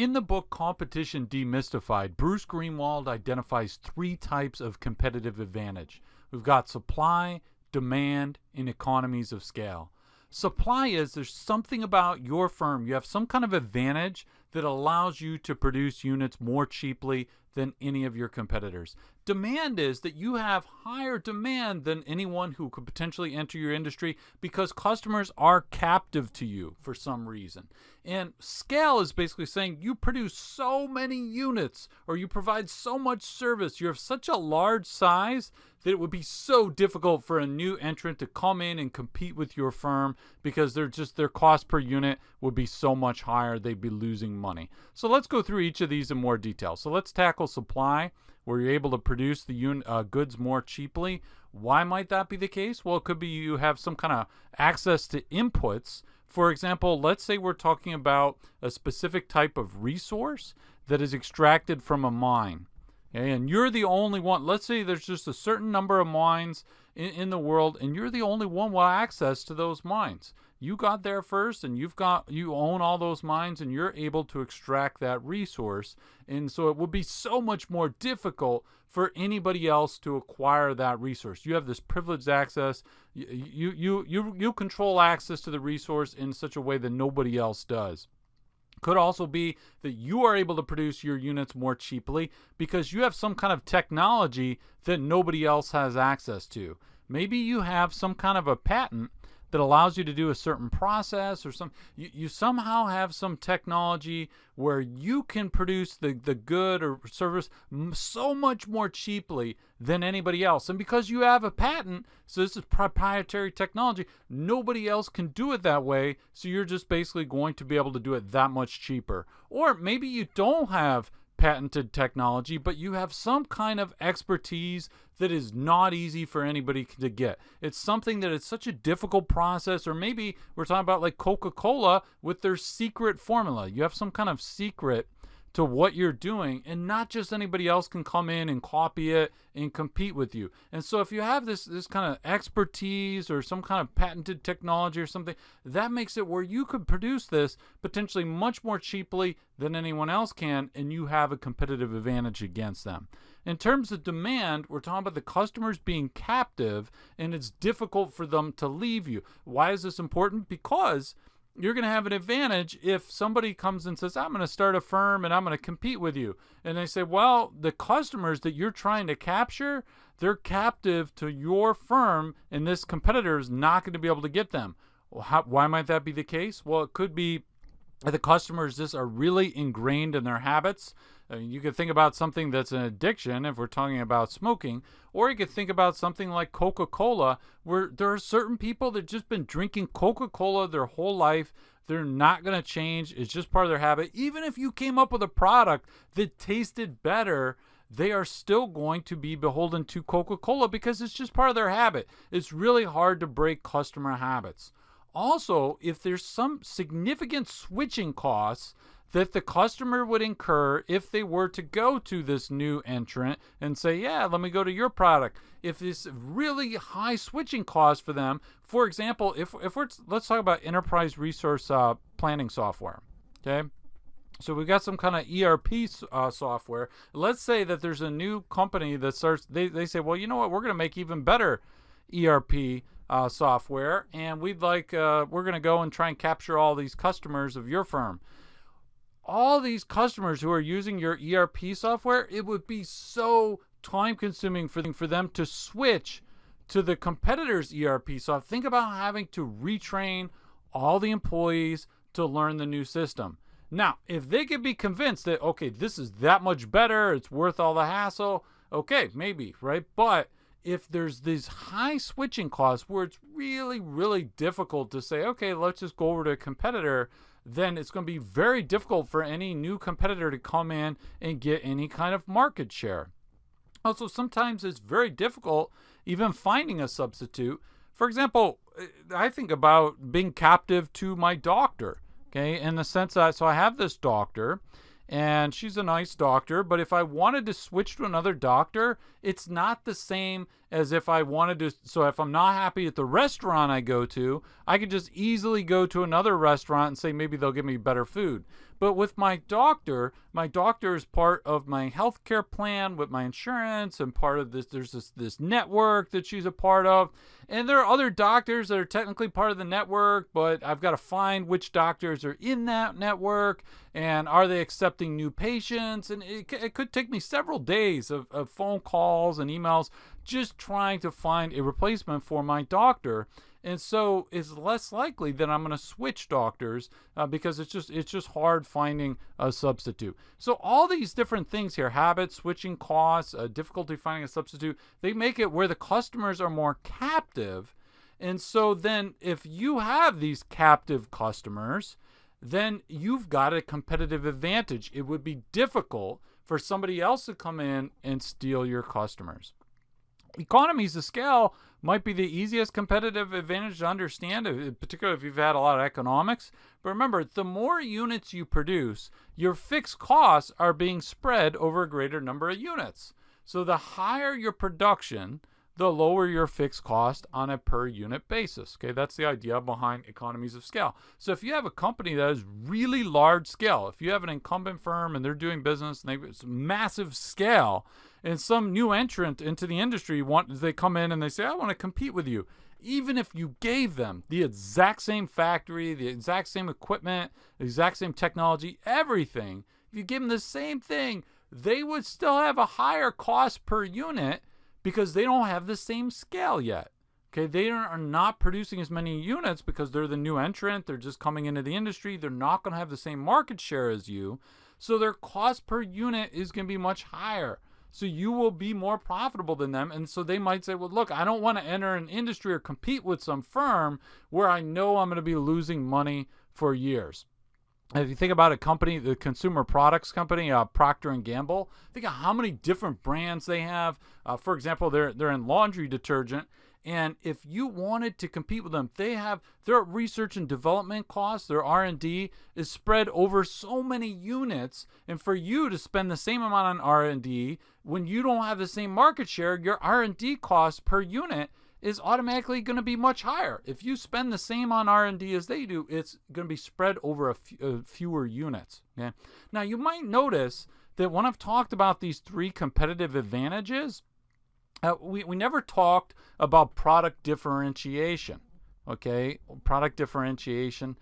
In the book Competition Demystified, Bruce Greenwald identifies 3 types of competitive advantage. We've got supply, demand, and economies of scale. Supply is there's something about your firm. You have some kind of advantage that allows you to produce units more cheaply than any of your competitors. Demand is that you have higher demand than anyone who could potentially enter your industry because customers are captive to you for some reason. And scale is basically saying you produce so many units or you provide so much service. You have such a large size that it would be so difficult for a new entrant to come in and compete with your firm because their cost per unit would be so much higher, they'd be losing money. So let's go through each of these in more detail. So let's tackle supply, where you're able to produce the goods more cheaply. Why might that be the case? Well, it could be you have some kind of access to inputs. For example, let's say we're talking about a specific type of resource that is extracted from a mine. Okay, and you're the only one. Let's say there's just a certain number of mines in the world, and you're the only one with access to those mines. You got there first, and you own all those mines, and you're able to extract that resource. And so it would be so much more difficult for anybody else to acquire that resource. You have this privileged access. You control access to the resource in such a way that nobody else does. Could also be that you are able to produce your units more cheaply because you have some kind of technology that nobody else has access to. Maybe you have some kind of a patent that allows you to do a certain process or you somehow have some technology where you can produce the good or service so much more cheaply than anybody else. And because you have a patent, so this is proprietary technology, nobody else can do it that way, so you're just basically going to be able to do it that much cheaper. Or maybe you don't have patented technology, but you have some kind of expertise that is not easy for anybody to get. It's something that is such a difficult process, or maybe we're talking about like Coca-Cola with their secret formula. You have some kind of secret to what you're doing, and not just anybody else can come in and copy it and compete with you. And so if you have this kind of expertise or some kind of patented technology or something, that makes it where you could produce this potentially much more cheaply than anyone else can, and you have a competitive advantage against them. In terms of demand, we're talking about the customers being captive, and it's difficult for them to leave you. Why is this important? Because you're going to have an advantage if somebody comes and says, I'm going to start a firm and I'm going to compete with you. And they say, well, the customers that you're trying to capture, they're captive to your firm, and this competitor is not going to be able to get them. Well, why might that be the case? Well, it could be the customers just are really ingrained in their habits. You could think about something that's an addiction if we're talking about smoking, or you could think about something like Coca-Cola, where there are certain people that just been drinking Coca-Cola their whole life. They're not going to change. It's just part of their habit. Even if you came up with a product that tasted better, they are still going to be beholden to Coca-Cola because it's just part of their habit. It's really hard to break customer habits. Also, if there's some significant switching costs that the customer would incur if they were to go to this new entrant and say, yeah, let me go to your product. If it's really high switching costs for them, for example, let's talk about enterprise resource planning software, okay? So we've got some kind of ERP software. Let's say that there's a new company that starts, they say, well, you know what, we're going to make even better ERP software, and we're going to go and try and capture all these customers of your firm. All these customers who are using your ERP software, it would be so time consuming for them to switch to the competitor's ERP software. Think about having to retrain all the employees to learn the new system. Now, if they could be convinced that, okay, this is that much better, it's worth all the hassle, okay, maybe, right? But if there's these high switching costs where it's really, really difficult to say, okay, let's just go over to a competitor, then it's going to be very difficult for any new competitor to come in and get any kind of market share. Also, sometimes it's very difficult even finding a substitute. For example, I think about being captive to my doctor, okay, in the sense that, so I have this doctor, and she's a nice doctor, but if I wanted to switch to another doctor, it's not the same as if I wanted to. So if I'm not happy at the restaurant I go to, I could just easily go to another restaurant and say maybe they'll give me better food. But with my doctor is part of my healthcare plan with my insurance, and part of this, there's this network that she's a part of. And there are other doctors that are technically part of the network, but I've got to find which doctors are in that network, and are they accepting new patients? And it could take me several days of phone calls and emails just trying to find a replacement for my doctor. And so it's less likely that I'm going to switch doctors because it's just hard finding a substitute. So all these different things here, habits, switching costs, difficulty finding a substitute, they make it where the customers are more captive. And so then if you have these captive customers, then you've got a competitive advantage. It would be difficult for somebody else to come in and steal your customers. Economies of scale might be the easiest competitive advantage to understand, particularly if you've had a lot of economics. But remember, the more units you produce, your fixed costs are being spread over a greater number of units. So the higher your production, the lower your fixed cost on a per unit basis. Okay, that's the idea behind economies of scale. So if you have a company that is really large scale, if you have an incumbent firm and they're doing business and it's massive scale, and some new entrant into the industry they come in and they say, I want to compete with you. Even if you gave them the exact same factory, the exact same equipment, the exact same technology, everything, if you give them the same thing, they would still have a higher cost per unit because they don't have the same scale yet. Okay, they are not producing as many units because they're the new entrant. They're just coming into the industry. They're not going to have the same market share as you. So their cost per unit is going to be much higher. So you will be more profitable than them. And so they might say, well, look, I don't want to enter an industry or compete with some firm where I know I'm going to be losing money for years. If you think about a company, the consumer products company, Procter & Gamble, think of how many different brands they have. For example, they're in laundry detergent. And if you wanted to compete with them, their research and development costs, their R&D is spread over so many units. And for you to spend the same amount on R&D, when you don't have the same market share, your R&D cost per unit is automatically going to be much higher. If you spend the same on R&D as they do, it's going to be spread over fewer units. Okay? Now, you might notice that when I've talked about these three competitive advantages, we never talked about product differentiation, okay? Product differentiation.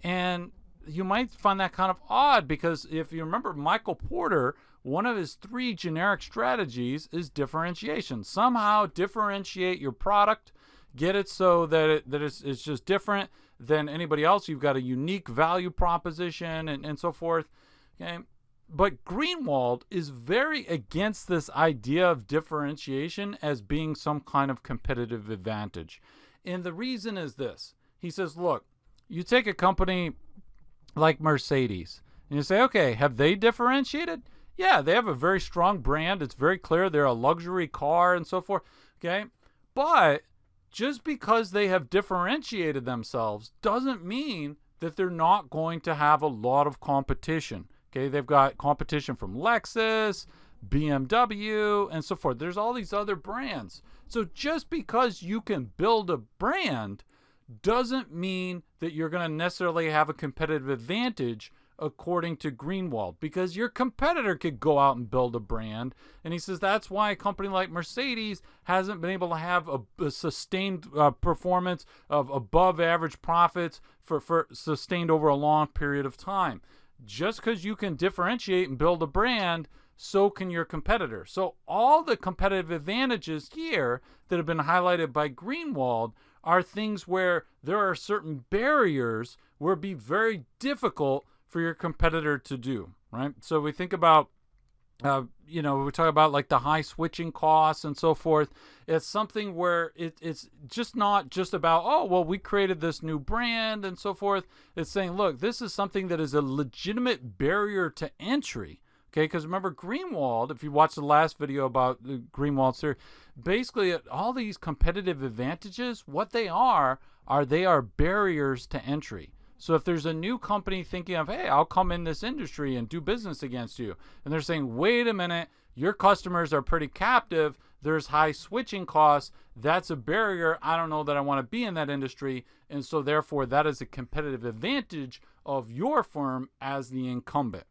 And you might find that kind of odd because if you remember Michael Porter, one of his three generic strategies is differentiation. Somehow differentiate your product, get it so that it's just different than anybody else. You've got a unique value proposition and so forth, okay? But Greenwald is very against this idea of differentiation as being some kind of competitive advantage. And the reason is this. He says, look, you take a company like Mercedes and you say, okay, have they differentiated? Yeah, they have a very strong brand. It's very clear they're a luxury car and so forth. Okay, but just because they have differentiated themselves doesn't mean that they're not going to have a lot of competition. Okay, they've got competition from Lexus, BMW, and so forth. There's all these other brands. So just because you can build a brand doesn't mean that you're going to necessarily have a competitive advantage according to Greenwald, because your competitor could go out and build a brand. And he says that's why a company like Mercedes hasn't been able to have a sustained performance of above average profits for sustained over a long period of time. Just because you can differentiate and build a brand, so can your competitor. So all the competitive advantages here that have been highlighted by Greenwald are things where there are certain barriers where it'd be very difficult for your competitor to do, right? So we think about, we talk about like the high switching costs and so forth. It's something where it's just not just about, oh, well, we created this new brand and so forth. It's saying, look, this is something that is a legitimate barrier to entry. Okay, because remember Greenwald, if you watch the last video about the Greenwald series, basically all these competitive advantages, what they are barriers to entry. So if there's a new company thinking of, hey, I'll come in this industry and do business against you, and they're saying, wait a minute, your customers are pretty captive, there's high switching costs, that's a barrier, I don't know that I want to be in that industry, and so therefore that is a competitive advantage of your firm as the incumbent.